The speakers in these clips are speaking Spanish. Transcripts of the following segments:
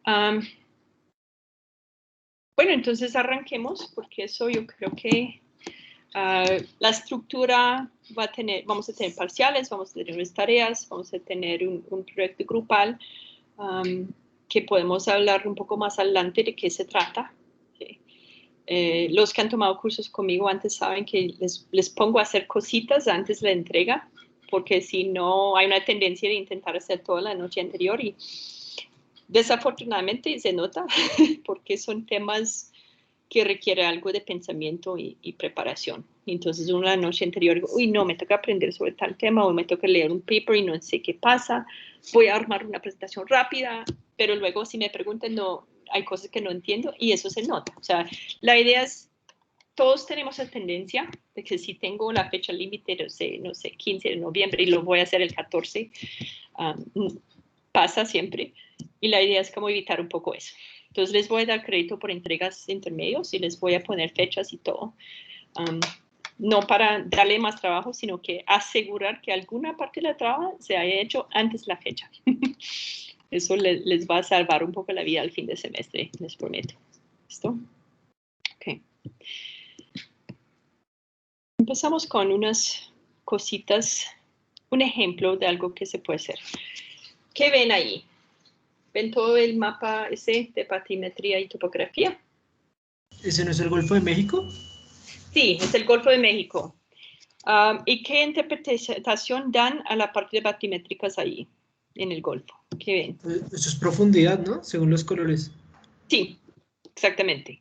Bueno, entonces arranquemos, porque eso yo creo que la estructura vamos a tener parciales, vamos a tener unas tareas, vamos a tener un proyecto grupal que podemos hablar un poco más adelante de qué se trata. Los que han tomado cursos conmigo antes saben que les pongo a hacer cositas antes de la entrega, porque si no hay una tendencia de intentar hacer toda la noche anterior y desafortunadamente se nota porque son temas que requieren algo de pensamiento y preparación. Entonces, una la noche anterior, uy, no, me toca aprender sobre tal tema o me toca leer un paper y no sé qué pasa, voy a armar una presentación rápida, pero luego si me preguntan, no, hay cosas que no entiendo y eso se nota. O sea, la idea es, todos tenemos la tendencia de que si tengo la fecha límite, no sé, 15 de noviembre y lo voy a hacer el 14, pasa siempre. Y la idea es como evitar un poco eso. Entonces les voy a dar crédito por entregas intermedios y les voy a poner fechas y todo. No para darle más trabajo, sino que asegurar que alguna parte de la trabajo se haya hecho antes de la fecha. Eso les va a salvar un poco la vida al fin de semestre, les prometo. ¿Listo? Ok. Empezamos con unas cositas, un ejemplo de algo que se puede hacer. ¿Qué ven ahí? ¿Ven todo el mapa ese de batimetría y topografía? ¿Ese no es el Golfo de México? Sí, es el Golfo de México. ¿Y qué interpretación dan a la parte de batimétricas ahí, en el Golfo? ¿Qué ven? Eso es profundidad, ¿no? Según los colores. Sí, exactamente.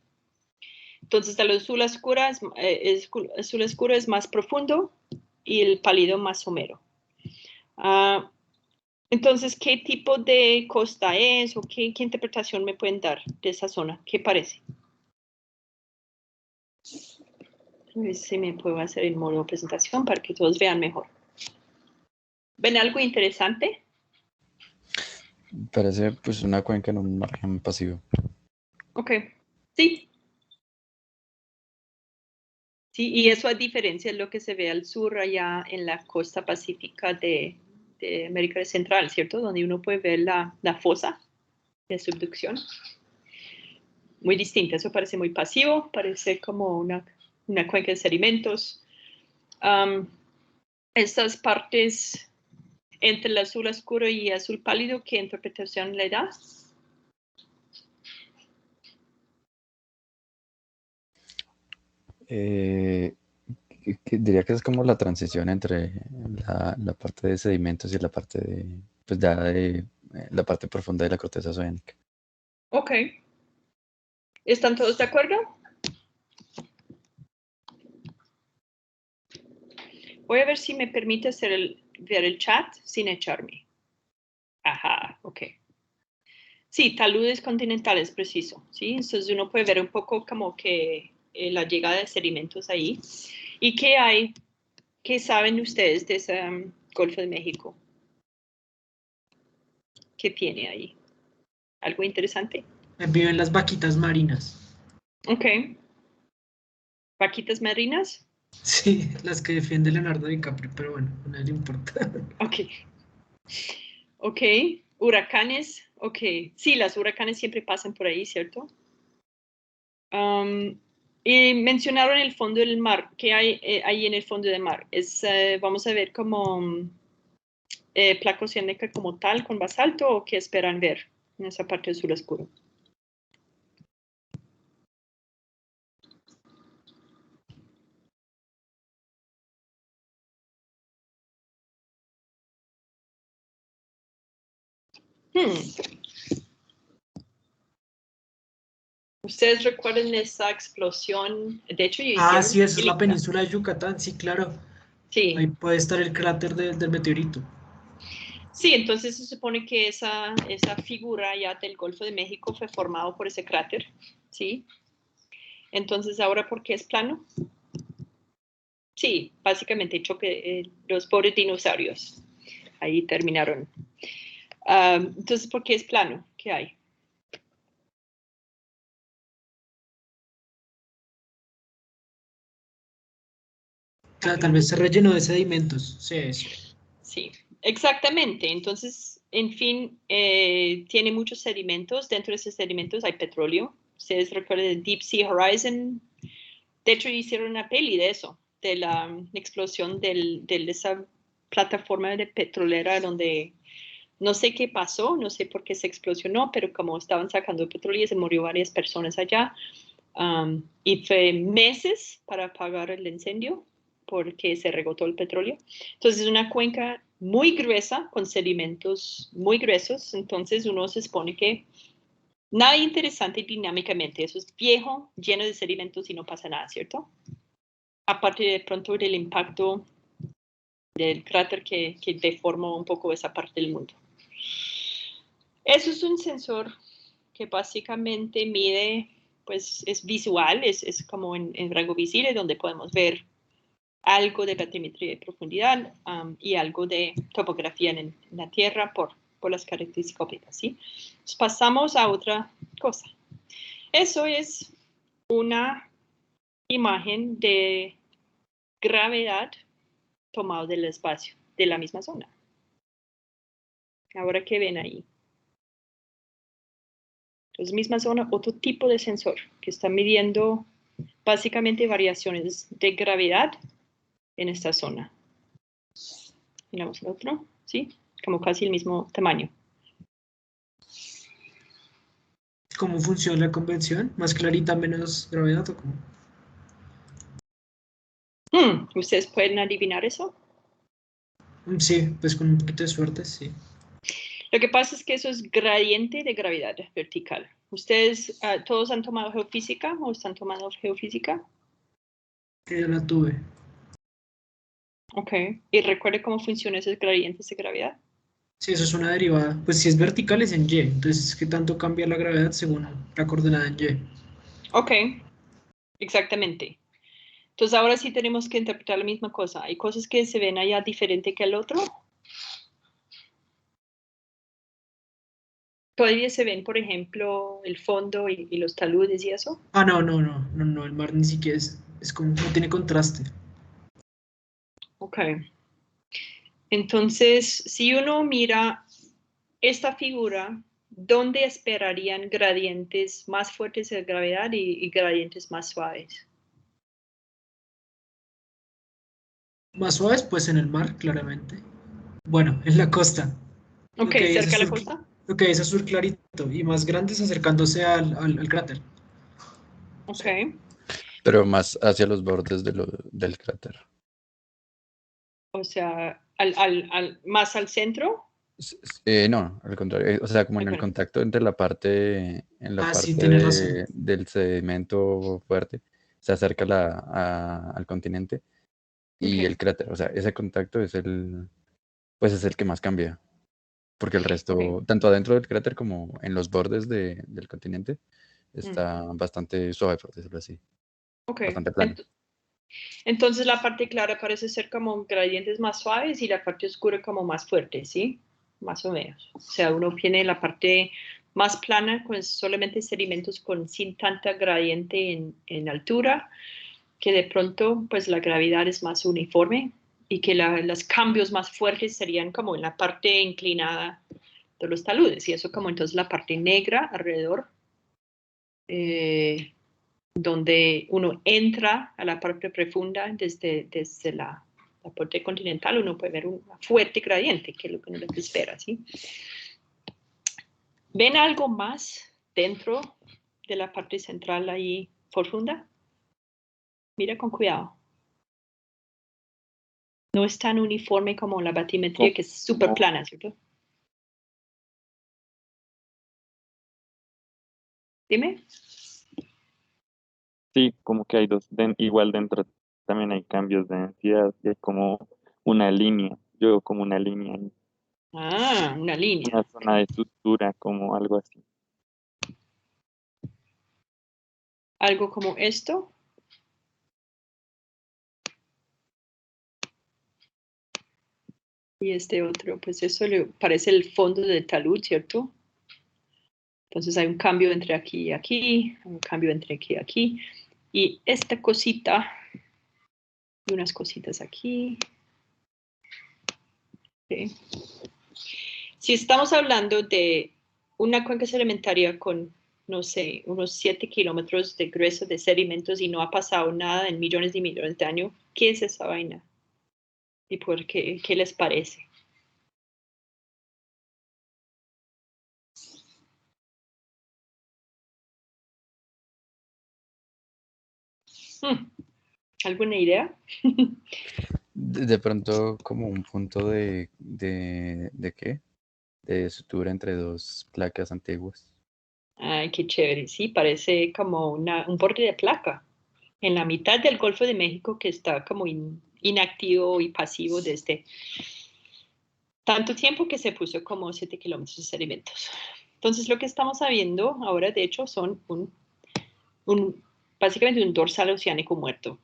Entonces, el azul oscuro es más profundo y el pálido más somero. Entonces, ¿qué tipo de costa es o qué interpretación me pueden dar de esa zona? ¿Qué parece? A ver si me puedo hacer el modo de presentación para que todos vean mejor. ¿Ven algo interesante? Parece pues una cuenca en un margen pasivo. Ok, sí. Sí, y eso a diferencia de lo que se ve al sur, allá en la costa pacífica de América Central, ¿cierto? Donde uno puede ver la fosa de subducción. Muy distinta, eso parece muy pasivo, parece como una cuenca de sedimentos. Estas partes entre el azul oscuro y azul pálido, ¿qué interpretación le da? Diría que es como la transición entre la parte de sedimentos y la parte de, pues la parte profunda de la corteza oceánica. Ok. ¿Están todos de acuerdo? Voy a ver si me permite ver el chat sin echarme. Ajá, ok. Sí, taludes continentales, preciso. ¿Sí? Entonces uno puede ver un poco como que la llegada de sedimentos ahí. ¿Y qué hay? ¿Qué saben ustedes de ese Golfo de México? ¿Qué tiene ahí? ¿Algo interesante? Viven las vaquitas marinas. Ok. ¿Vaquitas marinas? Sí, las que defiende Leonardo DiCaprio, pero bueno, no le importa. Ok. Ok. Huracanes. Ok. Sí, las huracanes siempre pasan por ahí, ¿cierto? Y mencionaron el fondo del mar. ¿Qué hay ahí en el fondo del mar? Vamos a ver como placa oceánica como tal, con basalto, o qué esperan ver en esa parte del sur oscuro. ¿Ustedes recuerdan esa explosión? De hecho, yo Ah, hicieron sí, una eso es la película. península de Yucatán, sí, claro. Ahí Sí. puede estar el cráter del meteorito. Sí, entonces se supone que esa figura ya del Golfo de México fue formado por ese cráter, ¿sí? Entonces, ¿ahora por qué es plano? Sí, básicamente choque los pobres dinosaurios. Ahí terminaron. Entonces, ¿por qué es plano? ¿Qué hay? Tal vez se rellenó de sedimentos. Sí, sí. Sí, exactamente. Entonces, en fin, tiene muchos sedimentos. Dentro de esos sedimentos hay petróleo. Ustedes recuerdan de Deep Sea Horizon. De hecho, hicieron una peli de eso, de la explosión de esa plataforma de petrolera donde no sé qué pasó, no sé por qué se explosionó, pero como estaban sacando petróleo, se murió varias personas allá. Y fue meses para apagar el incendio porque se regó todo el petróleo. Entonces es una cuenca muy gruesa con sedimentos muy gruesos. Entonces uno se supone que nada interesante dinámicamente. Eso es viejo, lleno de sedimentos y no pasa nada, ¿cierto? Aparte de pronto del impacto del cráter que deformó un poco esa parte del mundo. Eso es un sensor que básicamente mide, pues es visual, es como en rango visible donde podemos ver algo de batimetría de profundidad y algo de topografía en la Tierra por las características ópticas, ¿sí? Entonces pasamos a otra cosa. Eso es una imagen de gravedad tomado del espacio, de la misma zona. Ahora, ¿qué ven ahí? Entonces, misma zona, otro tipo de sensor que está midiendo básicamente variaciones de gravedad en esta zona. Miramos el otro, ¿sí? Como casi el mismo tamaño. ¿Cómo funciona la convención? ¿Más clarita, menos gravedad o cómo? ¿Ustedes pueden adivinar eso? Sí, pues con un poquito de suerte, sí. Lo que pasa es que eso es gradiente de gravedad vertical. ¿Ustedes todos han tomado geofísica o están tomando geofísica? Yo la tuve. Ok. ¿Y recuerde cómo funcionan esos gradientes de gravedad? Sí, eso es una derivada. Pues si es vertical es en Y, entonces ¿qué tanto cambia la gravedad según la coordenada en Y? Ok, exactamente. Entonces ahora sí tenemos que interpretar la misma cosa. Hay cosas que se ven allá diferente que el otro. Todavía se ven, por ejemplo, el fondo y los taludes y eso. Ah, no, el mar ni siquiera es como, no tiene contraste. Ok. Entonces, si uno mira esta figura, ¿dónde esperarían gradientes más fuertes de gravedad y gradientes más suaves? Más suaves, pues en el mar, claramente. Bueno, en la costa. Lo Ok, que hay es cerca de la azul, costa. lo que hay es azul clarito y más grandes acercándose al cráter. Ok. Sí. Pero más hacia los bordes del cráter. O sea, más al centro. No, al contrario, o sea, como Ay, en el bueno, contacto en la Ah, sí, parte tienes razón. del sedimento fuerte, se acerca al continente y ok, el cráter, o sea, ese contacto pues es el que más cambia, porque el ok. resto, tanto adentro del cráter como en los bordes del continente, Mm, está bastante suave, por decirlo así, ok. bastante plano. Entonces la parte clara parece ser como gradientes más suaves y la parte oscura como más fuerte, ¿sí? Más o menos. O sea, uno tiene la parte más plana con solamente sedimentos sin tanta gradiente en altura, que de pronto pues la gravedad es más uniforme y que los cambios más fuertes serían como en la parte inclinada de los taludes y eso como entonces la parte negra alrededor. Eh, donde uno entra a la parte profunda desde la parte continental, uno puede ver un fuerte gradiente, que es lo que uno espera, ¿sí? ¿Ven algo más dentro de la parte central ahí profunda? Mira con cuidado. No es tan uniforme como la batimetría, que es súper Como, plana, ¿cierto? Dime. sí, como que hay dos, igual dentro también hay cambios de densidad y hay como una línea, yo veo como una línea, ahí, Ah, una línea. una zona de sutura, como algo así. Algo como esto. Y este otro, pues eso le parece el fondo del talud, ¿cierto? Entonces hay un cambio entre aquí y aquí, un cambio entre aquí y aquí. Y esta cosita, y unas cositas aquí. ¿Sí? Si estamos hablando de una cuenca sedimentaria con, no sé, unos 7 kilómetros de grueso de sedimentos y no ha pasado nada en millones y millones de años, ¿qué es esa vaina? ¿Y por qué? ¿Qué les parece? ¿Alguna idea? De pronto como un punto ¿de qué? De sutura entre dos placas antiguas. Ay, qué chévere. Sí, parece como un borde de placa en la mitad del Golfo de México que está como inactivo y pasivo desde tanto tiempo que se puso como 7 kilómetros de sedimentos. Entonces, lo que estamos sabiendo ahora, de hecho, son básicamente un dorsal oceánico muerto.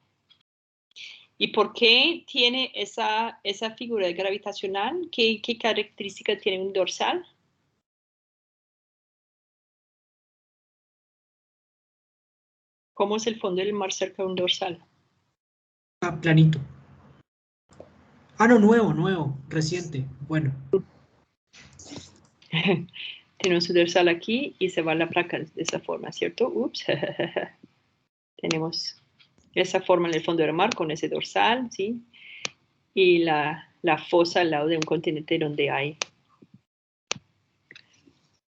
¿Y por qué tiene esa figura gravitacional? ¿Qué características tiene un dorsal? ¿Cómo es el fondo del mar cerca de un dorsal? Ah, planito. Ah, no, nuevo, reciente. Bueno. Tenemos un dorsal aquí y se va la placa de esa forma, ¿cierto? Ups. Tenemos esa forma en el fondo del mar con ese dorsal, ¿sí? Y la fosa al lado de un continente donde hay.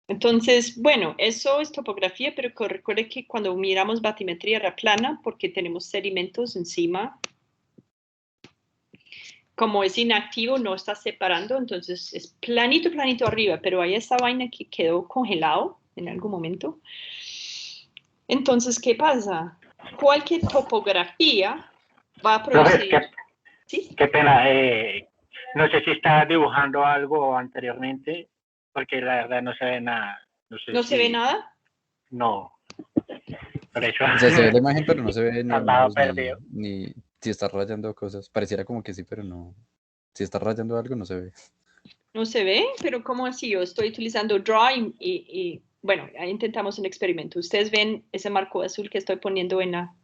Entonces, bueno, eso es topografía, pero recuerde que cuando miramos batimetría era plana porque tenemos sedimentos encima. Como es inactivo, no está separando, entonces es planito, planito arriba, pero hay esa vaina que quedó congelado en algún momento. Entonces, ¿qué pasa? Cualquier topografía va a Profe, producir... ¿Sí? qué pena. No sé si estaba dibujando algo anteriormente, porque la verdad no se ve nada. No sé ¿No si... se ve nada? No, por eso O sea, se ve la imagen, pero no se ve ni andaba mouse, perdido. ni si está rayando cosas. Pareciera como que sí, pero no. Si está rayando algo, no se ve. No se ve, pero ¿cómo así? Yo estoy utilizando Draw bueno, ahí intentamos un experimento. ¿Ustedes ven ese marco azul que estoy poniendo en la...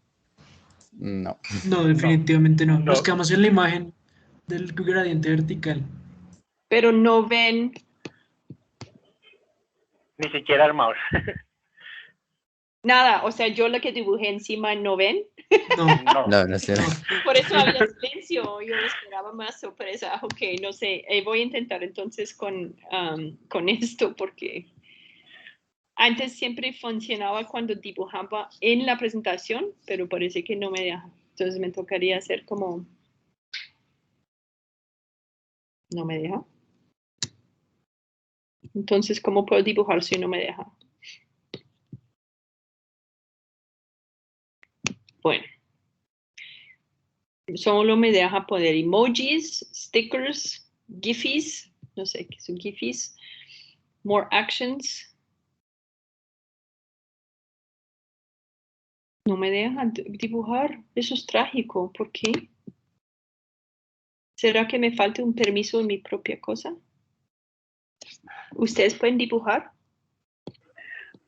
No. No, definitivamente no. Nos No, quedamos en la imagen del gradiente vertical. Pero no ven... ni siquiera el mouse. Nada, o sea, yo lo que dibujé encima no ven. No, No. No, no sé. no. Por eso había silencio, yo esperaba más sorpresa. Ok, no sé, voy a intentar entonces con esto porque antes siempre funcionaba cuando dibujaba en la presentación, pero parece que no me deja. Entonces me tocaría hacer como... No me deja. Entonces, ¿cómo puedo dibujar si no me deja? Bueno, solo me deja poner emojis, stickers, gifs, no sé qué son gifs, more actions. No me deja dibujar. Eso es trágico. ¿Por qué? ¿Será que me falta un permiso en mi propia cosa? ¿Ustedes pueden dibujar?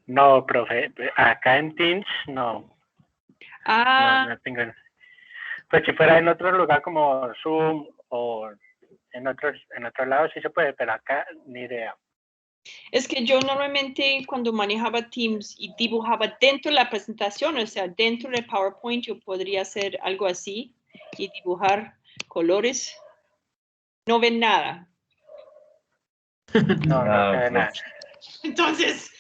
No, profe. Acá en Teams, no. Ah, No tengo. Pues si fuera en otro lugar como Zoom o en otro lado sí se puede, pero acá ni idea. es que yo normalmente cuando manejaba Teams y dibujaba dentro de la presentación, o sea, dentro de PowerPoint, yo podría hacer algo así y dibujar colores. No ven nada. No, no se ve nada. Entonces,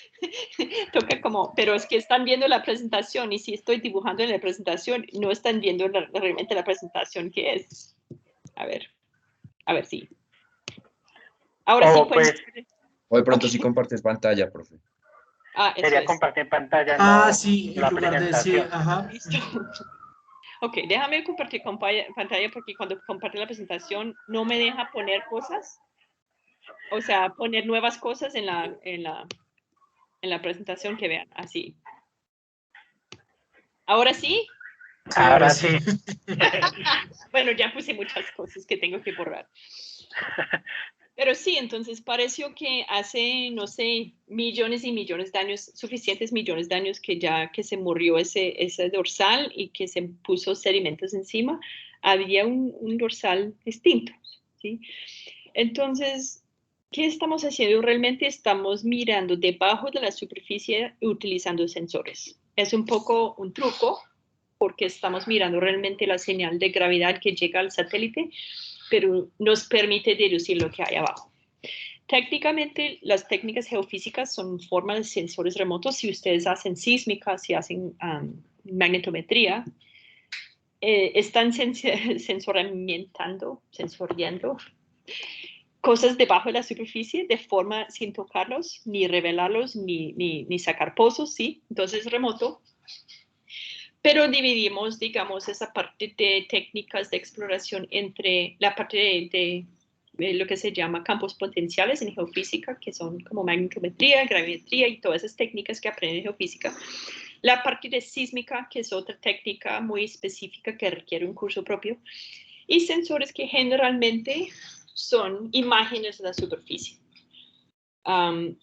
toca como, pero es que están viendo la presentación y si estoy dibujando en la presentación, no están viendo realmente la presentación que es. A ver si. Ahora sí O pueden. pues O de pronto Ok. si compartes pantalla, profe. Ah, eso sería es. compartir pantalla, Ah, no sí, en la lugar de decir, presentación. ajá. Listo. Ok, déjame compartir pantalla porque cuando comparto la presentación no me deja poner cosas. O sea, poner nuevas cosas en la presentación que vean. Así. ¿Ahora sí? Sí, ahora Ahora sí. sí. Bueno, ya puse muchas cosas que tengo que borrar. Pero sí, entonces pareció que hace, no sé, millones y millones de años, suficientes millones de años que se murió ese dorsal y que se puso sedimentos encima, había un dorsal distinto, ¿sí? Entonces, ¿Qué estamos haciendo? Realmente estamos mirando debajo de la superficie utilizando sensores. Es un poco un truco porque estamos mirando realmente la señal de gravedad que llega al satélite, pero nos permite deducir lo que hay abajo. Técnicamente, las técnicas geofísicas son formas de sensores remotos. Si ustedes hacen sísmica, si hacen magnetometría, están sensoriando cosas debajo de la superficie de forma sin tocarlos, ni revelarlos, ni sacar pozos, ¿sí? Entonces, remoto. Pero dividimos, digamos, esa parte de técnicas de exploración entre la parte de lo que se llama campos potenciales en geofísica, que son como magnetometría, gravimetría y todas esas técnicas que aprenden en geofísica. La parte de sísmica, que es otra técnica muy específica que requiere un curso propio. Y sensores que generalmente son imágenes de la superficie.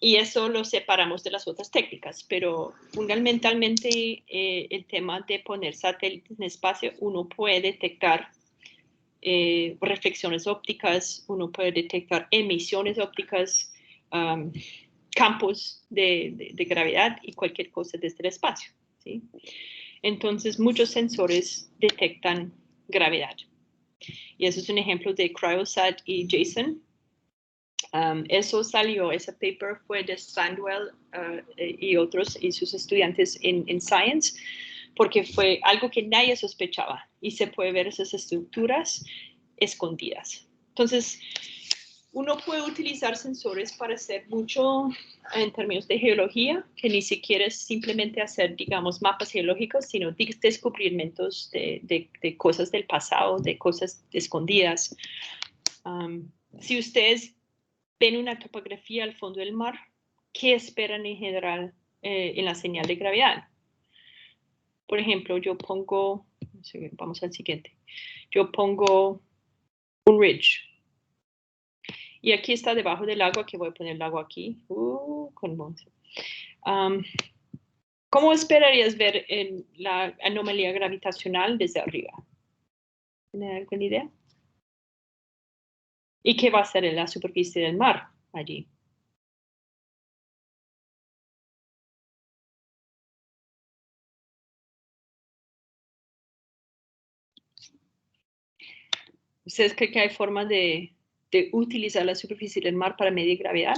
Y eso lo separamos de las otras técnicas, pero fundamentalmente el tema de poner satélites en espacio, uno puede detectar reflexiones ópticas, uno puede detectar emisiones ópticas, campos de gravedad y cualquier cosa desde el espacio, ¿sí? Entonces, muchos sensores detectan gravedad. Y eso es un ejemplo de Cryosat y JSON. Eso salió, ese paper fue de Sandwell y otros y sus estudiantes en Science, porque fue algo que nadie sospechaba y se puede ver esas estructuras escondidas. Entonces, uno puede utilizar sensores para hacer mucho en términos de geología, que ni siquiera es simplemente hacer, digamos, mapas geológicos, sino descubrimientos de cosas del pasado, de cosas escondidas. Si ustedes ven una topografía al fondo del mar, ¿qué esperan en general en la señal de gravedad? Por ejemplo, yo pongo, vamos al siguiente, yo pongo un ridge. Y aquí está debajo del agua, que voy a poner el agua aquí, con Monse. ¿Cómo esperarías ver la anomalía gravitacional desde arriba? ¿Tienen alguna idea? ¿Y qué va a ser en la superficie del mar allí? ¿Ustedes creen que hay forma de utilizar la superficie del mar para medir gravedad?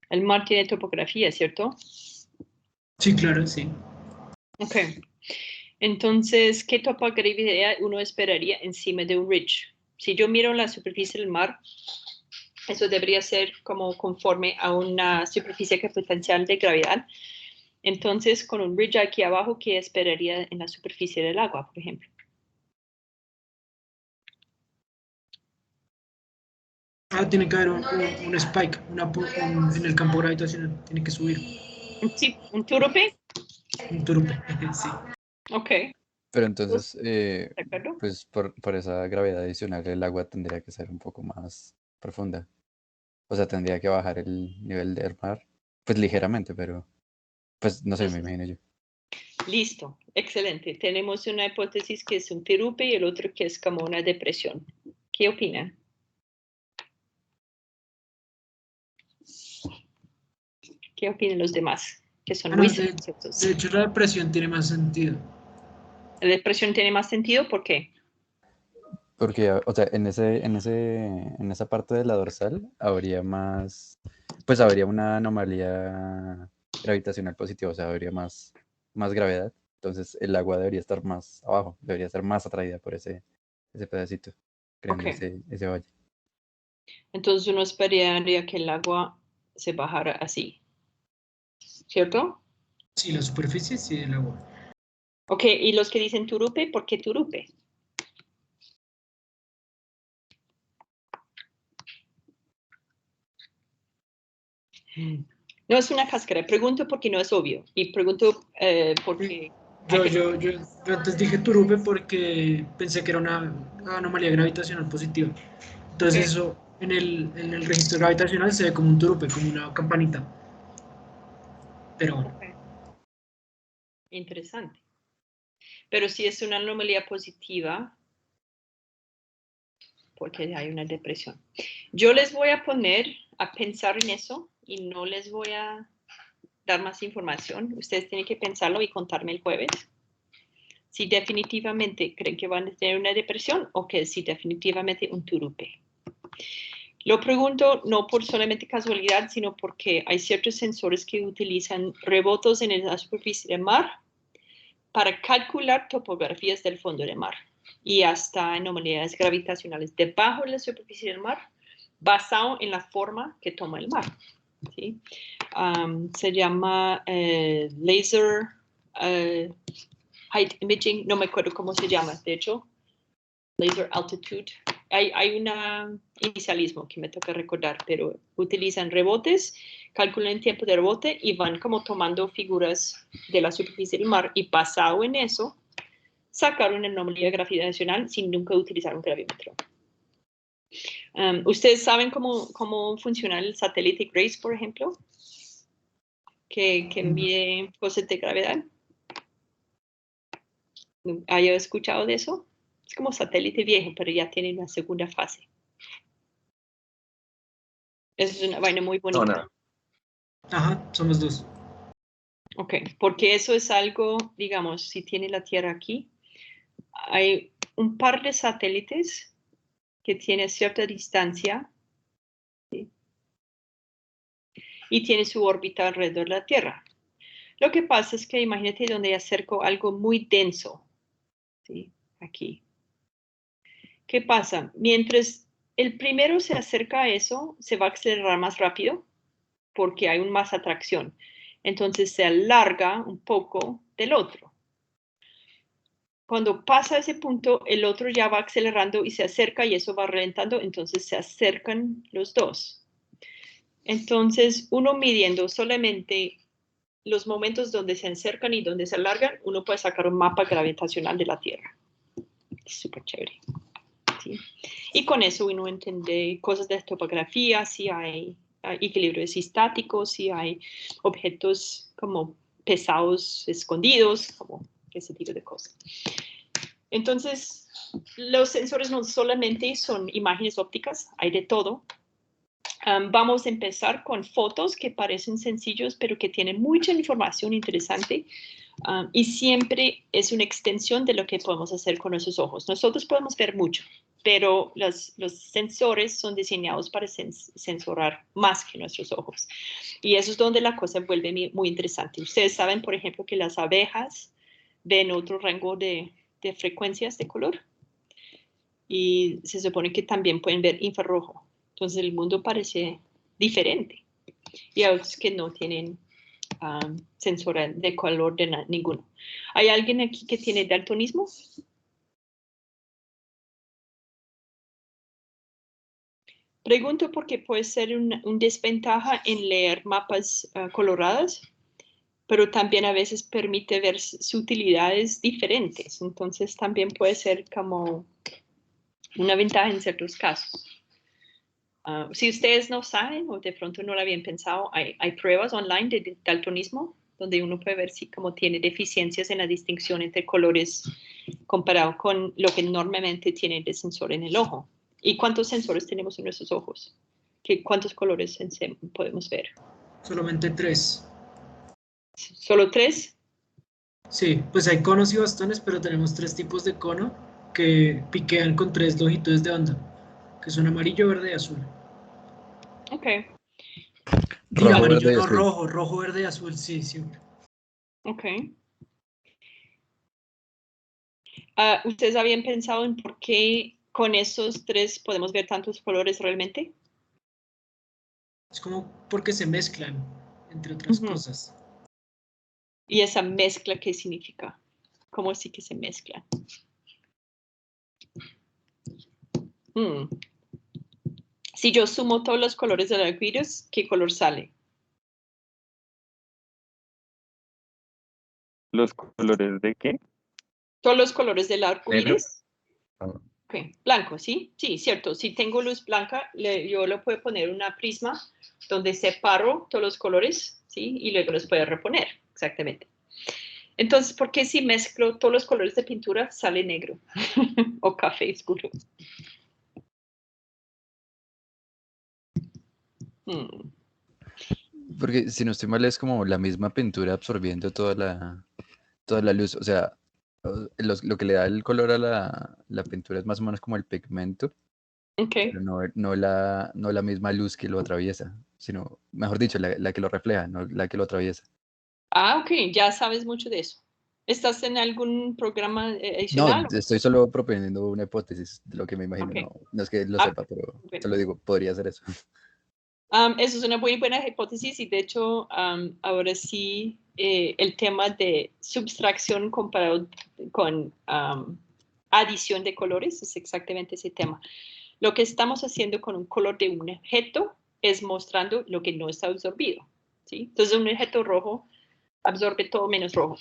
El mar tiene topografía, ¿cierto? Sí, claro, sí. Ok. Entonces, ¿qué topografía uno esperaría encima de un ridge? Si yo miro la superficie del mar, eso debería ser como conforme a una superficie potencial de gravedad. Entonces, con un ridge aquí abajo, ¿qué esperaría en la superficie del agua, por ejemplo? Tiene que haber un spike, en el campo gravitacional, tiene que subir. Sí, un turupe. Un turpe, sí. Ok. Pero entonces, ¿De acuerdo? pues por esa gravedad adicional, el agua tendría que ser un poco más profunda. O sea, tendría que bajar el nivel del mar, pues ligeramente, pero pues no sé, me imagino yo. Listo, excelente. Tenemos una hipótesis que es un tirupe y el otro que es como una depresión. ¿Qué opinan? ¿Qué opinan los demás? Que son muy silenciosos. De hecho, la depresión tiene más sentido. ¿La depresión tiene más sentido? ¿Por qué? Porque, o sea, en esa parte de la dorsal habría más, pues habría una anomalía gravitacional positiva, o sea, habría más gravedad. Entonces el agua debería estar más abajo, debería estar más atraída por ese pedacito, creando Ok. ese valle. Entonces uno esperaría que el agua se bajara así, ¿cierto? Sí, la superficie sí del agua. Ok, y los que dicen turupe, ¿por qué turupe? No es una cáscara, pregunto porque no es obvio y pregunto porque... Yo antes dije turupe porque pensé que era una anomalía gravitacional positiva. Entonces Ok. eso en el registro gravitacional se ve como un turupe, como una campanita. Pero bueno. Ok. Interesante. Pero si es una anomalía positiva, porque hay una depresión. Yo les voy a poner a pensar en eso y no les voy a dar más información. Ustedes tienen que pensarlo y contarme el jueves. Si definitivamente creen que van a tener una depresión o que si definitivamente un turupe. Lo pregunto no por solamente casualidad, sino porque hay ciertos sensores que utilizan rebotes en la superficie del mar para calcular topografías del fondo del mar y hasta anomalías gravitacionales debajo de la superficie del mar, basado en la forma que toma el mar. ¿Sí? Se llama laser height imaging, no me acuerdo cómo se llama, de hecho, laser altitude. Hay un inicialismo que me toca recordar, pero utilizan rebotes, calculan el tiempo de rebote y van como tomando figuras de la superficie del mar y basado en eso, sacar una anomalía gravitacional sin nunca utilizar un gravímetro. ¿Ustedes saben cómo funciona el satélite GRACE, por ejemplo? Que mide cosas de gravedad. ¿Hay escuchado de eso? Es como satélite viejo, pero ya tiene una segunda fase. Es una vaina muy bonita. No, no. Ajá, somos dos. Ok, porque eso es algo, digamos, si tiene la Tierra aquí, hay un par de satélites que tienen cierta distancia, ¿sí? Y tiene su órbita alrededor de la Tierra. Lo que pasa es que imagínate donde acerco algo muy denso, ¿sí? Aquí. ¿Qué pasa? Mientras el primero se acerca a eso, se va a acelerar más rápido porque hay más atracción. Entonces se alarga un poco del otro. Cuando pasa ese punto, el otro ya va acelerando y se acerca y eso va ralentando, entonces se acercan los dos. Entonces, uno midiendo solamente los momentos donde se acercan y donde se alargan, uno puede sacar un mapa gravitacional de la Tierra. Es súper chévere. ¿Sí? Y con eso uno entiende cosas de topografía, si hay equilibrios estáticos, si hay objetos como pesados escondidos, como ese tipo de cosas. Entonces, los sensores no solamente son imágenes ópticas, hay de todo. Vamos a empezar con fotos que parecen sencillos, pero que tienen mucha información interesante. Y siempre es una extensión de lo que podemos hacer con nuestros ojos. Nosotros podemos ver mucho, pero los sensores son diseñados para sensorar más que nuestros ojos. Y eso es donde la cosa vuelve muy interesante. Ustedes saben, por ejemplo, que las abejas ven otro rango de frecuencias de color. Y se supone que también pueden ver infrarrojo. Entonces el mundo parece diferente. Y hay otros que no tienen sensor de color de ninguno. ¿Hay alguien aquí que tiene daltonismo? Pregunto porque puede ser una desventaja en leer mapas colorados, pero también a veces permite ver sutilidades diferentes. Entonces también puede ser como una ventaja en ciertos casos. Si ustedes no saben o de pronto no lo habían pensado, hay pruebas online de daltonismo donde uno puede ver si como tiene deficiencias en la distinción entre colores comparado con lo que normalmente tiene de sensor en el ojo. ¿Y cuántos sensores tenemos en nuestros ojos? ¿Cuántos colores podemos ver? Solamente 3. ¿Solo 3? Sí, pues hay conos y bastones, pero tenemos 3 tipos de cono que piquean con 3 longitudes de onda, que son amarillo, verde y azul. Ok. Digo, Rojo, amarillo, verde y no, azul. rojo, verde y azul, sí, siempre. Ok. ¿Ustedes habían pensado en por qué con esos 3 podemos ver tantos colores realmente? Es como porque se mezclan, entre otras cosas. ¿Y esa mezcla qué significa? ¿Cómo así que se mezclan? Si yo sumo todos los colores del arcoíris, ¿qué color sale? ¿Los colores de qué? Todos los colores del ¿Negro? arcoíris. Ah, Okay. Blanco, ¿sí? Sí, cierto. Si tengo luz blanca, yo le puedo poner una prisma donde separo todos los colores, ¿sí? Y luego los puedo reponer, exactamente. Entonces, ¿por qué si mezclo todos los colores de pintura sale negro o café oscuro? Porque si no estoy mal es como la misma pintura absorbiendo toda la luz. O sea, lo que le da el color a la pintura es más o menos como el pigmento, Ok. pero no la misma luz que lo atraviesa, sino, mejor dicho, la que lo refleja, no la que lo atraviesa. Ah, ok, ya sabes mucho de eso. ¿Estás en algún programa No, adicional? estoy solo proponiendo una hipótesis de lo que me imagino. Ok. No es que lo Ah, sepa, pero bueno. te lo digo, podría ser eso. Eso es una muy buena hipótesis y de hecho ahora sí el tema de subtracción comparado con adición de colores es exactamente ese tema. Lo que estamos haciendo con un color de un objeto es mostrando lo que no está absorbido, ¿sí? Entonces un objeto rojo absorbe todo menos rojo.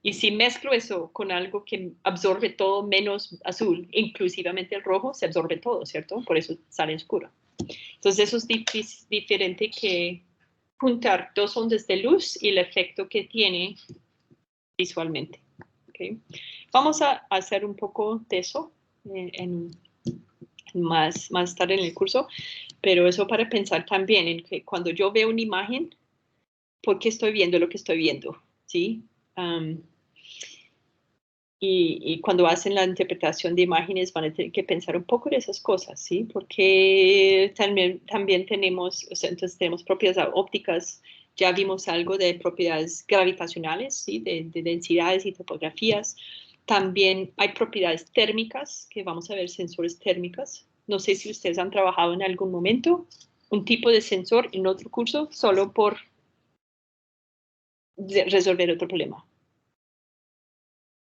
Y si mezclo eso con algo que absorbe todo menos azul, inclusivamente el rojo, se absorbe todo, ¿cierto? Por eso sale oscuro. Entonces eso es diferente que juntar dos ondas de luz y el efecto que tiene visualmente. ¿Okay? Vamos a hacer un poco de eso más tarde en el curso, pero eso para pensar también en que cuando yo veo una imagen, ¿por qué estoy viendo lo que estoy viendo? ¿Sí? Y cuando hacen la interpretación de imágenes van a tener que pensar un poco de esas cosas, ¿sí? Porque también tenemos, o sea, entonces tenemos propiedades ópticas, ya vimos algo de propiedades gravitacionales, ¿sí? De densidades y topografías. También hay propiedades térmicas, que vamos a ver sensores térmicas. No sé si ustedes han trabajado en algún momento un tipo de sensor en otro curso solo por resolver otro problema.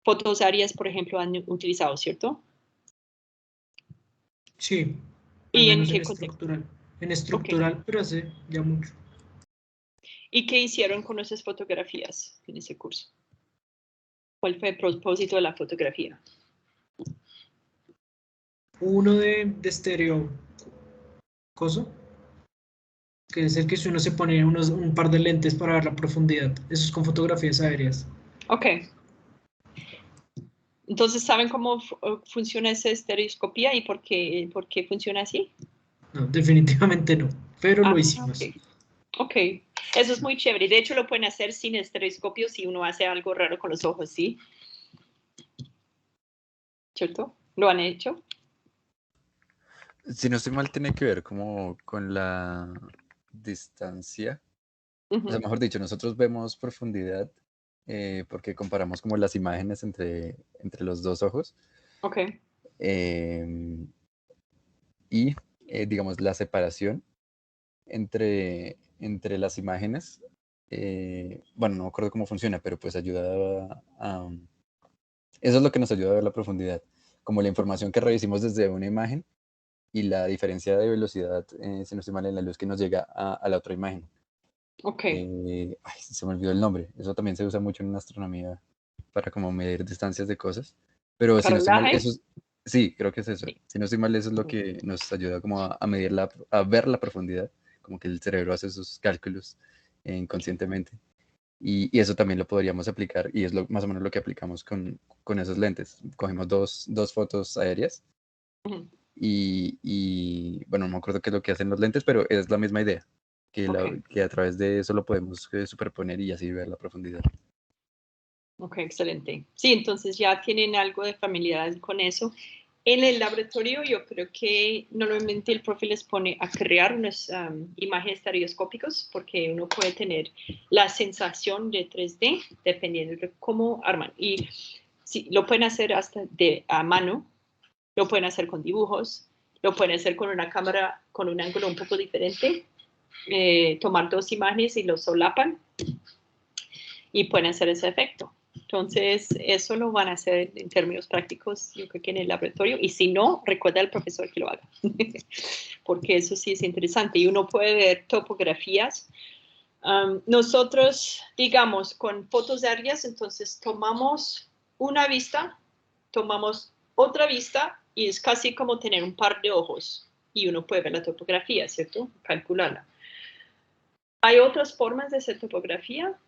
Fotos áreas, por ejemplo, han utilizado, ¿cierto? Sí, al ¿Y en menos en qué contexto? estructural. En Ok. estructural, pero hace ya mucho. ¿Y qué hicieron con esas fotografías en ese curso? ¿Cuál fue el propósito de la fotografía? Uno de estéreo coso, que es el que si uno se pone un par de lentes para ver la profundidad. Eso es con fotografías aéreas. Ok. Entonces, ¿saben cómo funciona esa estereoscopía y por qué funciona así? No, definitivamente no, pero lo hicimos. Ok. Ok. Eso es muy chévere. De hecho, lo pueden hacer sin estereoscopio si uno hace algo raro con los ojos, ¿sí? ¿Cierto? ¿Lo han hecho? Si no estoy mal, tiene que ver como con la distancia. O sea, mejor dicho, nosotros vemos profundidad porque comparamos como las imágenes entre los dos ojos. Ok. em, y, digamos, la separación entre las imágenes. Bueno, no me acuerdo cómo funciona, pero pues ayuda eso es lo que nos ayuda a ver la profundidad. Como la información que recibimos desde una imagen y la diferencia de velocidad, si no estoy mal, en la luz que nos llega a la otra imagen. Ok. Ay, se me olvidó el nombre. Eso también se usa mucho en astronomía para como medir distancias de cosas. Pero si no estoy mal, ¿Paralaje? sí, creo que es eso. Sí. Si no estoy mal, eso es lo que nos ayuda como a medir a ver la profundidad, como que el cerebro hace esos cálculos inconscientemente. Y eso también lo podríamos aplicar, y es más o menos lo que aplicamos con esos lentes. Cogemos dos fotos aéreas Ujú. bueno, no me acuerdo qué es lo que hacen los lentes, pero es la misma idea, Ok. que a través de eso lo podemos superponer y así ver la profundidad. Ok, excelente. Sí, entonces ya tienen algo de familiaridad con eso. En el laboratorio yo creo que normalmente el profe les pone a crear unas imágenes estereoscópicas porque uno puede tener la sensación de 3D dependiendo de cómo arman. Y sí, lo pueden hacer hasta a mano, lo pueden hacer con dibujos, lo pueden hacer con una cámara con un ángulo un poco diferente, tomar dos imágenes y los solapan y pueden hacer ese efecto. Entonces, eso lo van a hacer en términos prácticos, yo creo que en el laboratorio, y si no, recuerda al profesor que lo haga, porque eso sí es interesante, y uno puede ver topografías. Nosotros, digamos, con fotos aéreas, entonces tomamos una vista, tomamos otra vista, y es casi como tener un par de ojos, y uno puede ver la topografía, ¿cierto? Calcularla. Hay otras formas de hacer topografía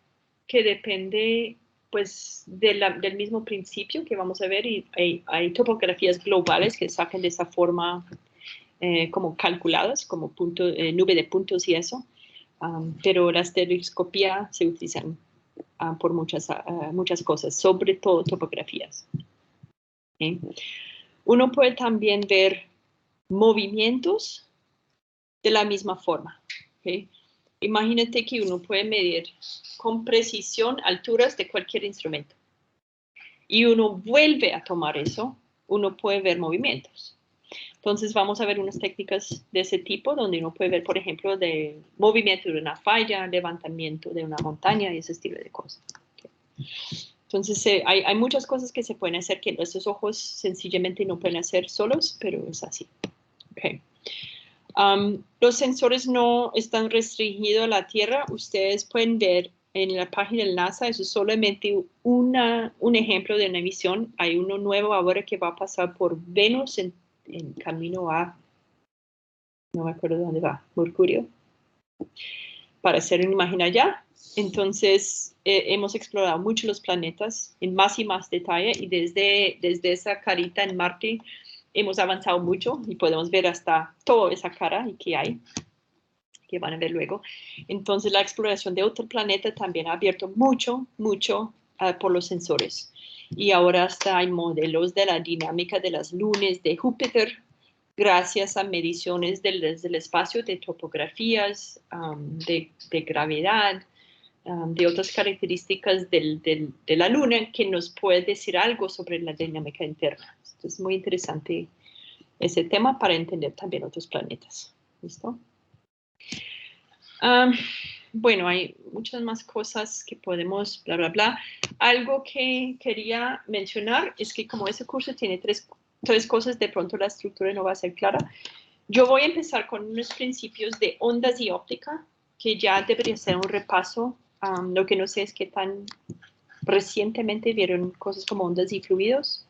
que depende, pues del mismo principio que vamos a ver, y hay topografías globales que sacan de esa forma como calculadas, como nube de puntos y eso, pero la estereoscopía se utiliza por muchas cosas, sobre todo topografías. ¿Okay? Uno puede también ver movimientos de la misma forma. ¿Okay? Imagínate que uno puede medir con precisión alturas de cualquier instrumento. Y uno vuelve a tomar eso, uno puede ver movimientos. Entonces vamos a ver unas técnicas de ese tipo, donde uno puede ver, por ejemplo, de movimiento de una falla, levantamiento de una montaña y ese estilo de cosas. ¿Okay? Entonces hay muchas cosas que se pueden hacer que nuestros ojos sencillamente no pueden hacer solos, pero es así. Okay. Los sensores no están restringidos a la Tierra. Ustedes pueden ver en la página del NASA, eso es solamente un ejemplo de una misión. Hay uno nuevo ahora que va a pasar por Venus en camino a, no me acuerdo dónde va, Mercurio, para hacer una imagen allá. Entonces, hemos explorado mucho los planetas en más y más detalle, y desde esa carita en Marte hemos avanzado mucho y podemos ver hasta toda esa cara y que hay, que van a ver luego. Entonces, la exploración de otro planeta también ha abierto mucho por los sensores. Y ahora hasta hay modelos de la dinámica de las lunas de Júpiter, gracias a mediciones desde el espacio de topografías, de gravedad, de otras características de la Luna que nos puede decir algo sobre la dinámica interna. Esto es muy interesante, ese tema, para entender también otros planetas. ¿Listo? Bueno, hay muchas más cosas que podemos, bla, bla, bla. Algo que quería mencionar es que como ese curso tiene tres cosas, de pronto la estructura no va a ser clara. Yo voy a empezar con unos principios de ondas y óptica, que ya debería ser un repaso. Lo que no sé es qué tan recientemente vieron cosas como ondas y fluidos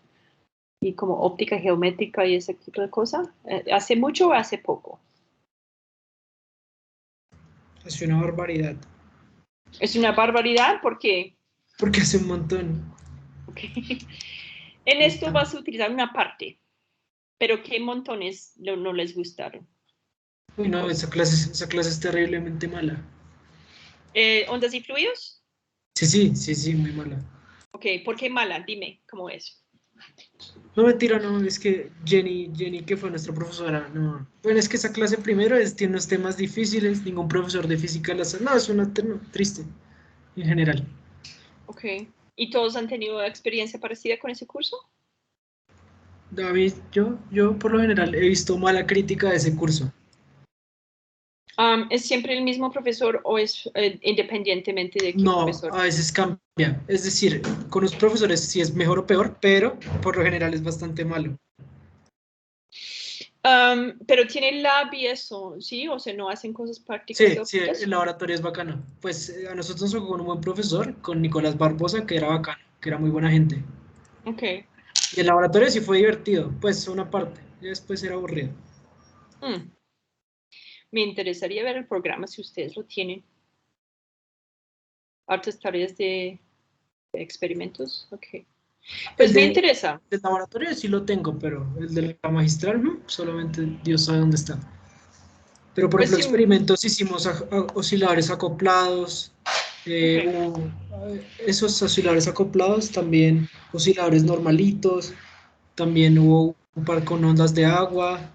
y como óptica geométrica y ese tipo de cosas. ¿Hace mucho o hace poco? Es una barbaridad. Es una barbaridad porque... Porque hace un montón. Okay. En esto vas a utilizar una parte, pero ¿qué montones no les gustaron? Uy, no, esa clase es terriblemente mala. ¿Ondas y fluidos? Sí, muy mala. Ok, ¿por qué mala? Dime, ¿cómo es? No, mentira, no, es que Jenny, que fue nuestra profesora, no. Bueno, es que esa clase primero tiene unos temas difíciles, ningún profesor de física las... No, es una triste, en general. Ok, ¿y todos han tenido experiencia parecida con ese curso? David, yo por lo general he visto mala crítica de ese curso. ¿Es siempre el mismo profesor o es independientemente de qué No, profesor? a veces cambia. Es decir, con los profesores sí es mejor o peor, pero por lo general es bastante malo. Pero tiene lab y eso, ¿sí? O sea, ¿no hacen cosas prácticas? Sí, el laboratorio es bacano. Pues a nosotros nos tocó con un buen profesor, con Nicolás Barbosa, que era bacano, que era muy buena gente. Ok. Y el laboratorio sí fue divertido, pues una parte, y después era aburrido. Me interesaría ver el programa si ustedes lo tienen. Hartas tareas de experimentos, ok. Pues me interesa. El laboratorio sí lo tengo, pero el de la magistral, solamente Dios sabe dónde está. Pero por Pues ejemplo, sí. experimentos hicimos osciladores acoplados, Okay. esos osciladores acoplados, también osciladores normalitos, también hubo un par con ondas de agua.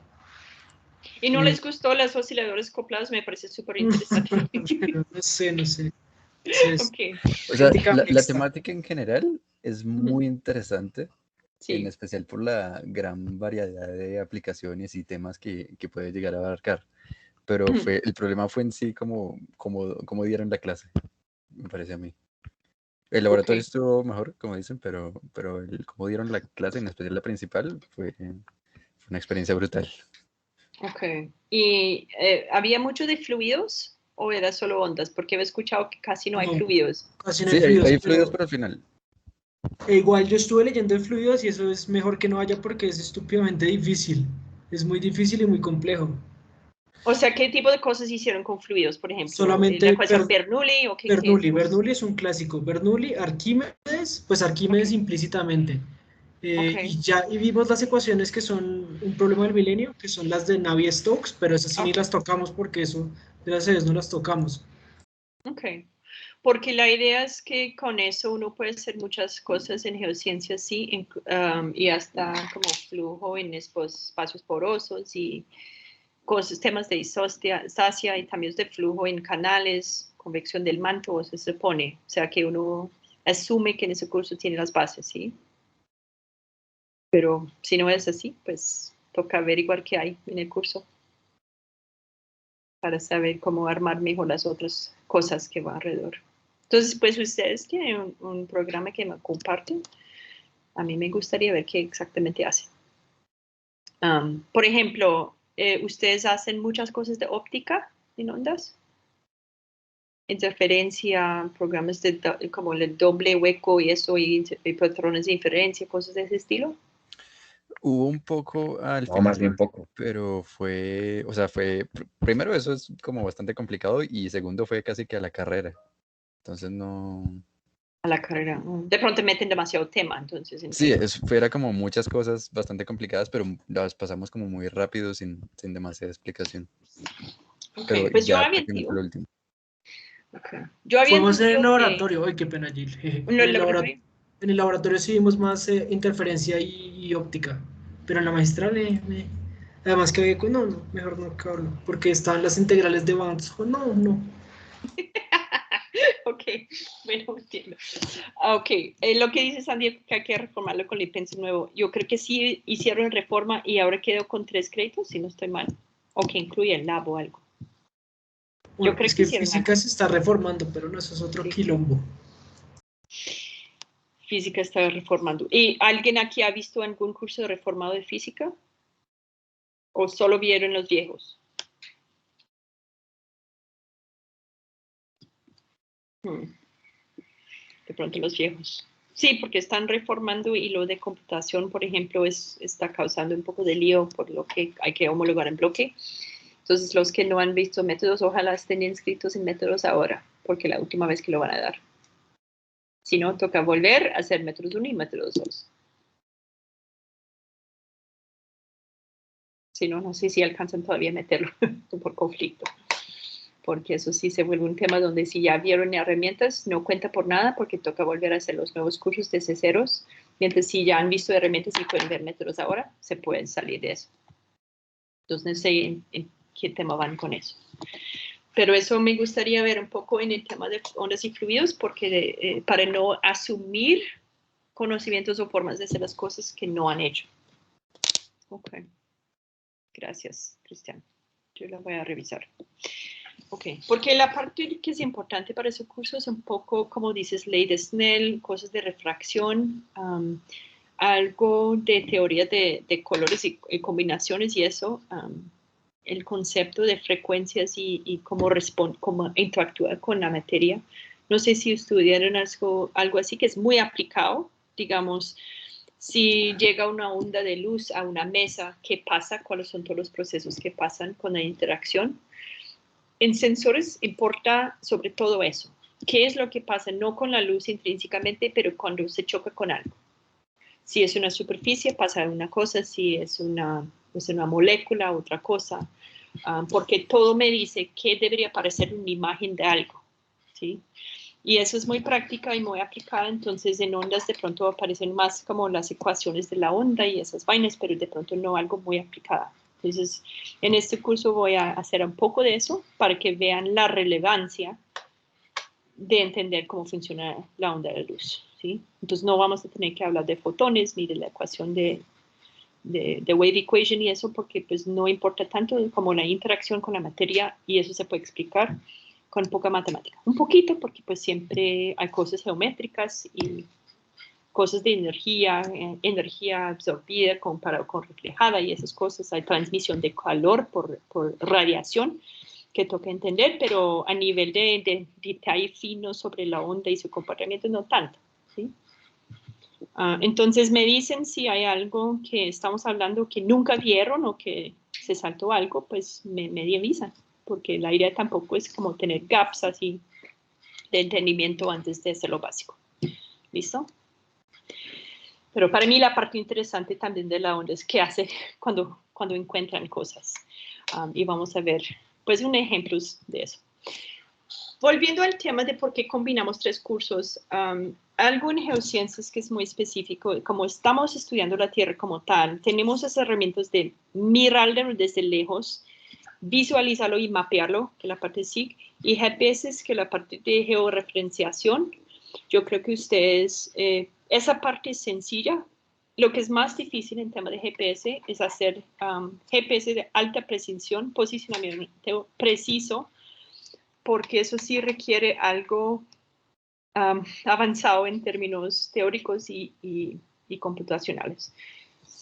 ¿Y no les gustó los osciladores acoplados? Me parece súper interesante. No sé. Okay. O sea, Crítica la mixta. temática en general es muy interesante, en Sí. especial por la gran variedad de aplicaciones y temas que puede llegar a abarcar. Pero el problema fue en sí como dieron la clase, me parece a mí. El laboratorio Okay. estuvo mejor, como dicen, pero el cómo dieron la clase, en especial la principal, fue una experiencia brutal. Ok. ¿Y había mucho de fluidos o era solo ondas? Porque he escuchado que casi no hay No, fluidos. casi no Sí, hay fluidos, hay fluidos, pero pero al final. igual yo estuve leyendo en fluidos y eso es mejor que no haya porque es estúpidamente difícil. Es muy difícil y muy complejo. O sea, ¿qué tipo de cosas hicieron con fluidos, por ejemplo? Solamente ¿La ecuación Bernoulli o qué? Bernoulli es un clásico. Bernoulli, Arquímedes, pues Arquímedes Ok. implícitamente. Ok, Y vimos las ecuaciones que son un problema del milenio, que son las de Navier-Stokes, pero esas sí ni ok, las tocamos porque eso, gracias a Dios, no las tocamos. ok. Porque la idea es que con eso uno puede hacer muchas cosas en geociencias, sí, y hasta como flujo en espacios porosos y cosas, temas de isostasia y cambios de flujo en canales, convección del manto, se supone. O sea, que uno asume que en ese curso tiene las bases, ¿sí? Pero si no es así, pues toca averiguar qué hay en el curso para saber cómo armar mejor las otras cosas que va alrededor. Entonces, pues ustedes tienen un programa que me comparten. A mí me gustaría ver qué exactamente hacen. Por ejemplo, ustedes hacen muchas cosas de óptica en ondas, interferencia, programas como el doble hueco y eso, y patrones de inferencia, cosas de ese estilo. Hubo un poco al No, más final, bien poco. pero fue, o sea, primero eso es como bastante complicado y segundo fue casi que a la carrera. Entonces no, A la carrera. De pronto meten demasiado tema, entonces sí, entiendo. era como muchas cosas bastante complicadas, pero las pasamos como muy rápido sin demasiada explicación. Ok, Pero pues yo ya había prácticamente entendido. lo último. Okay. Yo había Fuimos en el entendido que laboratorio, ¡ay, qué pena, Gil! jeje. en el laboratorio. En el laboratorio sí vimos más interferencia y óptica, pero en la magistral, además que había, no, no, mejor no que hablo, porque estaban las integrales de Banks, no, no. Ok, bueno, entiendo. Ok, lo que dice Sandy que hay que reformarlo con licencia nuevo. Yo creo que sí hicieron reforma y ahora quedó con 3 créditos, si no estoy mal. O que incluye el lab o algo. Yo Bueno, creo es que que hicieron algo. física se está reformando, pero no, eso es otro Sí, quilombo. física está reformando. ¿Y alguien aquí ha visto algún curso de reformado de física? ¿O solo vieron los viejos? Hmm, de pronto los viejos. Sí, porque están reformando y lo de computación, por ejemplo, está causando un poco de lío por lo que hay que homologar en bloque. Entonces, los que no han visto métodos, ojalá estén inscritos en métodos ahora, porque la última vez que lo van a dar. Si no, toca volver a hacer métodos 1 y métodos 2. Si no, no sé si alcanzan todavía a meterlo por conflicto. Porque eso sí se vuelve un tema donde si ya vieron herramientas, no cuenta por nada porque toca volver a hacer los nuevos cursos desde ceros. Mientras si ya han visto herramientas y pueden ver métodos ahora, se pueden salir de eso. Entonces, no sé en qué tema van con eso. Pero eso me gustaría ver un poco en el tema de ondas y fluidos, porque para no asumir conocimientos o formas de hacer las cosas que no han hecho. Ok. Gracias, Cristian. Yo la voy a revisar. Ok, porque la parte que es importante para ese curso es un poco, como dices, ley de Snell, cosas de refracción, algo de teoría de colores y combinaciones y eso, el concepto de frecuencias y cómo interactúa con la materia. No sé si estudiaron algo así que es muy aplicado, digamos, si llega una onda de luz a una mesa, ¿qué pasa? ¿Cuáles son todos los procesos que pasan con la interacción? En sensores importa sobre todo eso. ¿Qué es lo que pasa? No con la luz intrínsecamente, pero cuando se choca con algo. Si es una superficie, pasa una cosa. Si es una molécula, otra cosa. Porque todo me dice que debería parecer una imagen de algo. ¿Sí? Y eso es muy práctica y muy aplicada. Entonces, en ondas de pronto aparecen más como las ecuaciones de la onda y esas vainas, pero de pronto no algo muy aplicada. Entonces, en este curso voy a hacer un poco de eso para que vean la relevancia de entender cómo funciona la onda de luz. ¿Sí? Entonces, no vamos a tener que hablar de fotones ni de la ecuación de wave equation y eso, porque pues no importa tanto como la interacción con la materia y eso se puede explicar con poca matemática. Un poquito, porque pues siempre hay cosas geométricas y cosas de energía absorbida comparado con reflejada y esas cosas. Hay transmisión de calor por radiación que toca entender, pero a nivel de detalle fino sobre la onda y su comportamiento no tanto. ¿Sí? Entonces me dicen si hay algo que estamos hablando que nunca vieron o que se saltó algo, pues me avisan, porque la idea tampoco es como tener gaps así de entendimiento antes de hacer lo básico. ¿Listo? Pero para mí la parte interesante también de la onda es qué hace cuando encuentran cosas. Y vamos a ver, pues, un ejemplo de eso. Volviendo al tema de por qué combinamos 3 cursos, algo en geociencias que es muy específico, como estamos estudiando la Tierra como tal, tenemos esas herramientas de mirarlo desde lejos, visualizarlo y mapearlo, que es la parte SIG, y GPS, que es la parte de georreferenciación. Yo creo que ustedes, esa parte es sencilla. Lo que es más difícil en tema de GPS es hacer GPS de alta precisión, posicionamiento preciso, porque eso sí requiere algo avanzado en términos teóricos y computacionales.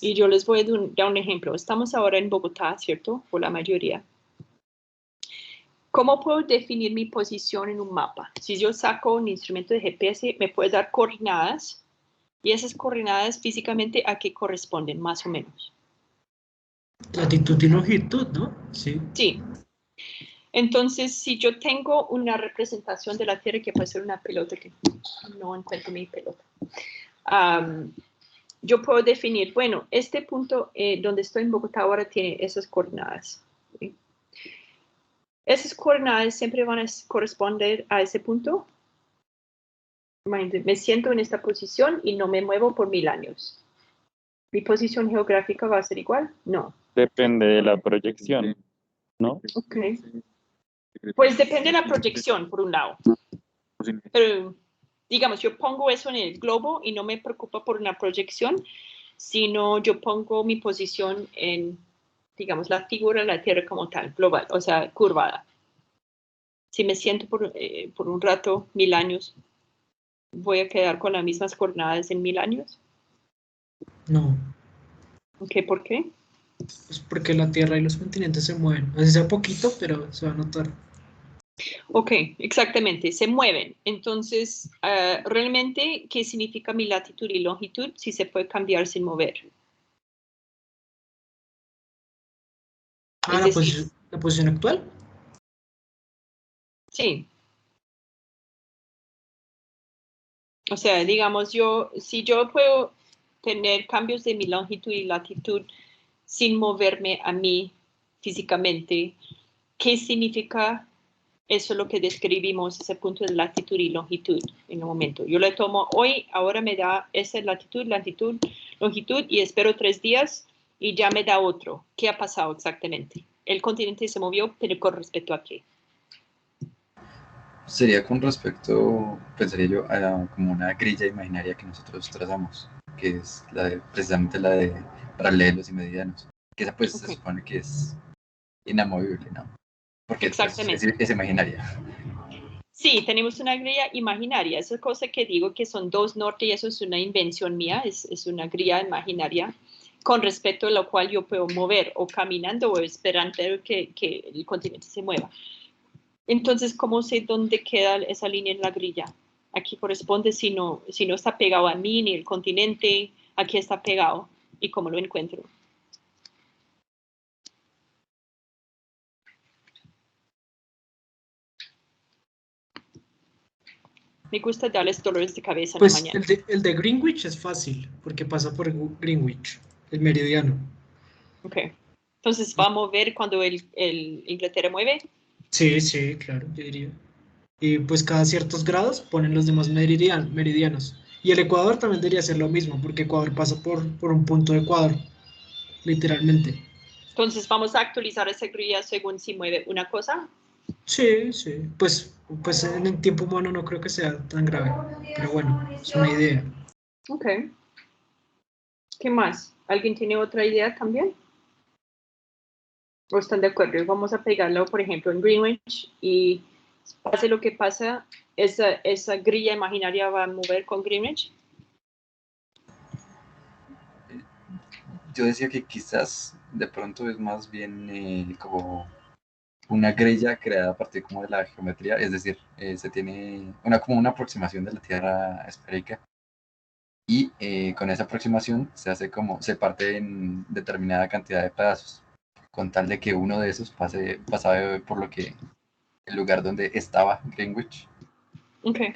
Y yo les voy a dar un ejemplo. Estamos ahora en Bogotá, ¿cierto? Por la mayoría. ¿Cómo puedo definir mi posición en un mapa? Si yo saco un instrumento de GPS, me puede dar coordenadas, y esas coordenadas físicamente a qué corresponden, más o menos. Latitud y longitud, ¿no? Sí. Sí. Entonces, si yo tengo una representación de la Tierra, que puede ser una pelota, que no encuentro mi pelota, yo puedo definir, bueno, este punto donde estoy en Bogotá ahora tiene esas coordenadas. ¿Sí? Esas coordenadas siempre van a corresponder a ese punto. Me siento en esta posición y no me muevo por 1000 años. ¿Mi posición geográfica va a ser igual? No. Depende de la proyección, ¿no? Ok. Pues depende de la proyección, por un lado. Pero, digamos, yo pongo eso en el globo y no me preocupa por una proyección, sino yo pongo mi posición en, digamos, la figura de la Tierra como tal, global, o sea, curvada. Si me siento por un rato, 1000 años, ¿voy a quedar con las mismas coordenadas en 1000 años? No, Okay, ¿por qué? pues porque la Tierra y los continentes se mueven. Así sea poquito, pero se va a notar. Ok, exactamente, se mueven. Entonces, realmente, ¿qué significa mi latitud y longitud si se puede cambiar sin mover? Ah, Es decir, la posición actual. sí. O sea, digamos, si yo puedo tener cambios de mi longitud y latitud sin moverme a mí físicamente, ¿qué significa eso lo que describimos, ese punto de latitud y longitud en el momento? Yo le tomo hoy, ahora me da esa latitud, longitud y espero 3 días y ya me da otro. ¿Qué ha pasado exactamente? El continente se movió, pero con respecto a qué. Sería con respecto, pensaría yo, a como una grilla imaginaria que nosotros trazamos, que es precisamente la de paralelos y medianos, que esa pues se Okay. supone que es inamovible, ¿no? Porque pues, Exactamente. es imaginaria. Sí, tenemos una grilla imaginaria. Esa cosa que digo que son 2 norte y eso es una invención mía, es una grilla imaginaria con respecto a lo cual yo puedo mover o caminando o esperando que el continente se mueva. Entonces, ¿cómo sé dónde queda esa línea en la grilla? Aquí corresponde si no está pegado a mí ni el continente, aquí está pegado y cómo lo encuentro. Me gusta darles dolores de cabeza en la Pues mañana. el de Greenwich es fácil, porque pasa por Greenwich, el meridiano. Ok. Entonces, ¿va a mover cuando el Inglaterra mueve? Sí, sí, claro, yo diría. Y pues cada ciertos grados ponen los demás meridianos. Y el Ecuador también debería ser lo mismo, porque Ecuador pasa por un punto de Ecuador, literalmente. Entonces, vamos a actualizar esa grilla según si mueve una cosa. Sí, sí. Pues en el tiempo humano no creo que sea tan grave. Pero bueno, es una idea. Ok. ¿Qué más? ¿Alguien tiene otra idea también? ¿O están de acuerdo? Vamos a pegarlo, por ejemplo, en Greenwich y pase lo que pasa, esa grilla imaginaria va a mover con Greenwich. Yo decía que quizás de pronto es más bien como una grilla creada a partir como de la geometría, es decir, se tiene como una aproximación de la Tierra esférica y con esa aproximación se hace se parte en determinada cantidad de pedazos. con tal de que uno de esos pasaba por el lugar donde estaba Greenwich. Okay.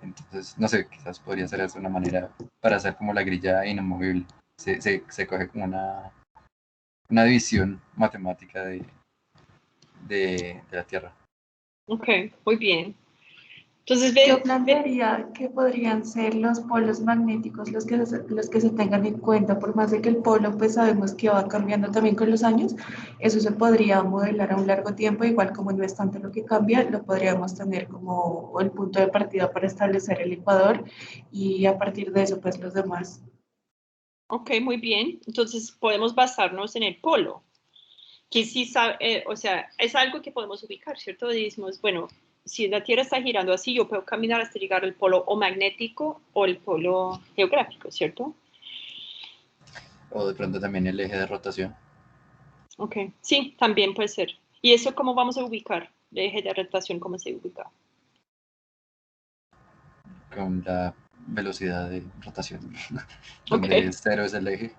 Entonces, no sé, quizás podría ser esa una manera para hacer como la grilla inamovible. Se coge como una división matemática de la Tierra. Ok, muy bien. Entonces, Yo plantearía que podrían ser los polos magnéticos los que se tengan en cuenta, por más de que el polo pues sabemos que va cambiando también con los años, eso se podría modelar a un largo tiempo, igual como no es tanto lo que cambia, lo podríamos tener como el punto de partida para establecer el ecuador y a partir de eso pues los demás. Ok, muy bien. Entonces podemos basarnos en el polo, que sí sabe, o sea, es algo que podemos ubicar, ¿cierto? Decimos, bueno, si la Tierra está girando así, yo puedo caminar hasta llegar al polo o magnético o el polo geográfico, ¿cierto? O de pronto también el eje de rotación. Ok, sí, también puede ser. ¿Y eso cómo vamos a ubicar? El eje de rotación, ¿cómo se ubica? Con la velocidad de rotación, Ok, donde 0 es el eje,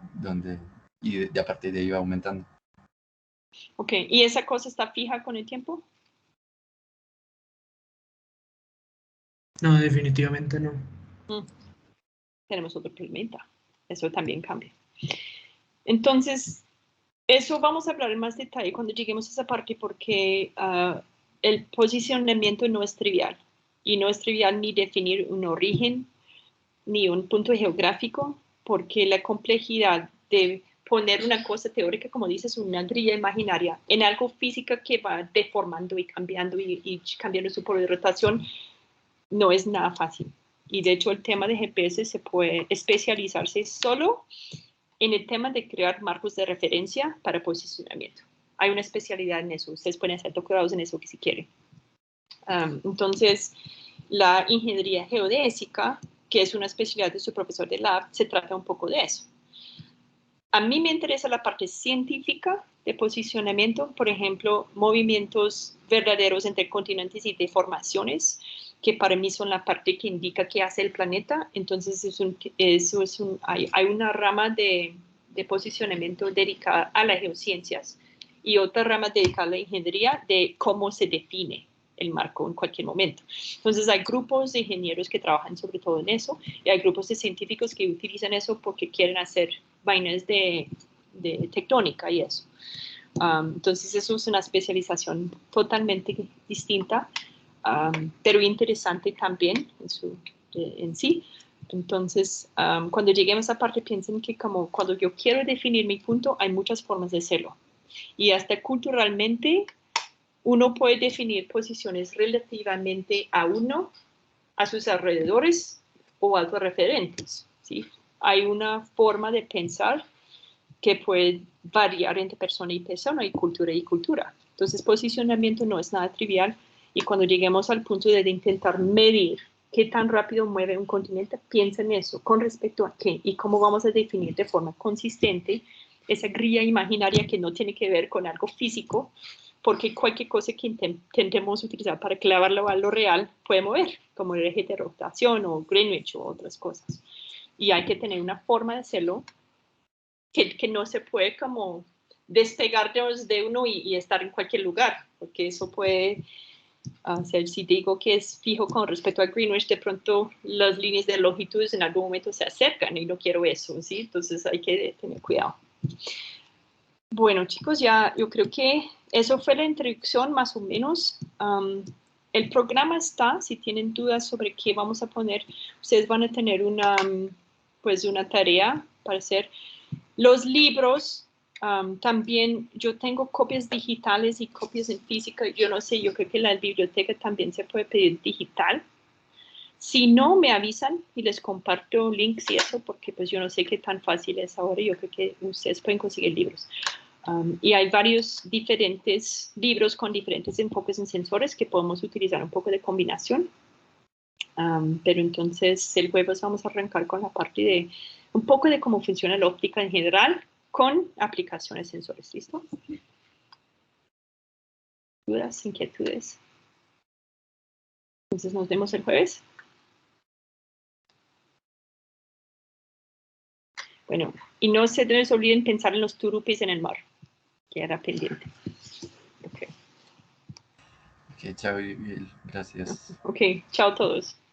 y a partir de ahí va aumentando. ok. ¿Y esa cosa está fija con el tiempo? No, definitivamente no. Tenemos otro planeta. Eso también cambia. Entonces, eso vamos a hablar en más detalle cuando lleguemos a esa parte porque el posicionamiento no es trivial. Y no es trivial ni definir un origen ni un punto geográfico, porque la complejidad de poner una cosa teórica, como dices, una grilla imaginaria, en algo física que va deformando y cambiando y cambiando su polo de rotación, no es nada fácil. Y de hecho el tema de GPS se puede especializarse solo en el tema de crear marcos de referencia para posicionamiento. Hay una especialidad en eso. Ustedes pueden hacer doctorados en eso si quieren. Entonces, la ingeniería geodésica, que es una especialidad de su profesor de lab, se trata un poco de eso. A mí me interesa la parte científica de posicionamiento, por ejemplo, movimientos verdaderos entre continentes y deformaciones, que para mí son la parte que indica qué hace el planeta. Entonces, hay una rama de posicionamiento dedicada a las geociencias y otra rama dedicada a la ingeniería de cómo se define el marco en cualquier momento. Entonces hay grupos de ingenieros que trabajan sobre todo en eso y hay grupos de científicos que utilizan eso porque quieren hacer vainas de tectónica y eso. Entonces eso es una especialización totalmente distinta, pero interesante también en sí. Entonces, cuando lleguemos a esa parte, piensen que como cuando yo quiero definir mi punto, hay muchas formas de hacerlo. Y hasta culturalmente, uno puede definir posiciones relativamente a uno, a sus alrededores o a los referentes, ¿sí? Hay una forma de pensar que puede variar entre persona y persona y cultura. Entonces, posicionamiento no es nada trivial y cuando lleguemos al punto de intentar medir qué tan rápido mueve un continente, piensa en eso, con respecto a qué y cómo vamos a definir de forma consistente esa grilla imaginaria que no tiene que ver con algo físico, porque cualquier cosa que intentemos utilizar para clavarlo a lo real puede mover, como el eje de rotación o Greenwich o otras cosas. Y hay que tener una forma de hacerlo que no se puede como despegarnos de uno y estar en cualquier lugar, porque eso puede hacer, si digo que es fijo con respecto a Greenwich, de pronto las líneas de longitud en algún momento se acercan y no quiero eso, ¿sí? Entonces hay que tener cuidado. Bueno, chicos, ya yo creo que eso fue la introducción más o menos. El programa está, si tienen dudas sobre qué vamos a poner, ustedes van a tener pues una tarea para hacer. Los libros, también yo tengo copias digitales y copias en física. Yo no sé, yo creo que en la biblioteca también se puede pedir digital. Si no, me avisan y les comparto links y eso, porque pues yo no sé qué tan fácil es ahora. Yo creo que ustedes pueden conseguir libros. Y hay varios diferentes libros con diferentes enfoques en sensores que podemos utilizar un poco de combinación. Pero entonces el jueves vamos a arrancar con la parte de un poco de cómo funciona la óptica en general con aplicaciones sensores. ¿Listo? ¿Dudas, inquietudes? Entonces nos vemos el jueves. Bueno, y no se les olviden pensar en los turupis en el mar. queda pendiente. Ok, Ok, chao, Biel, gracias. ok, chao a todos.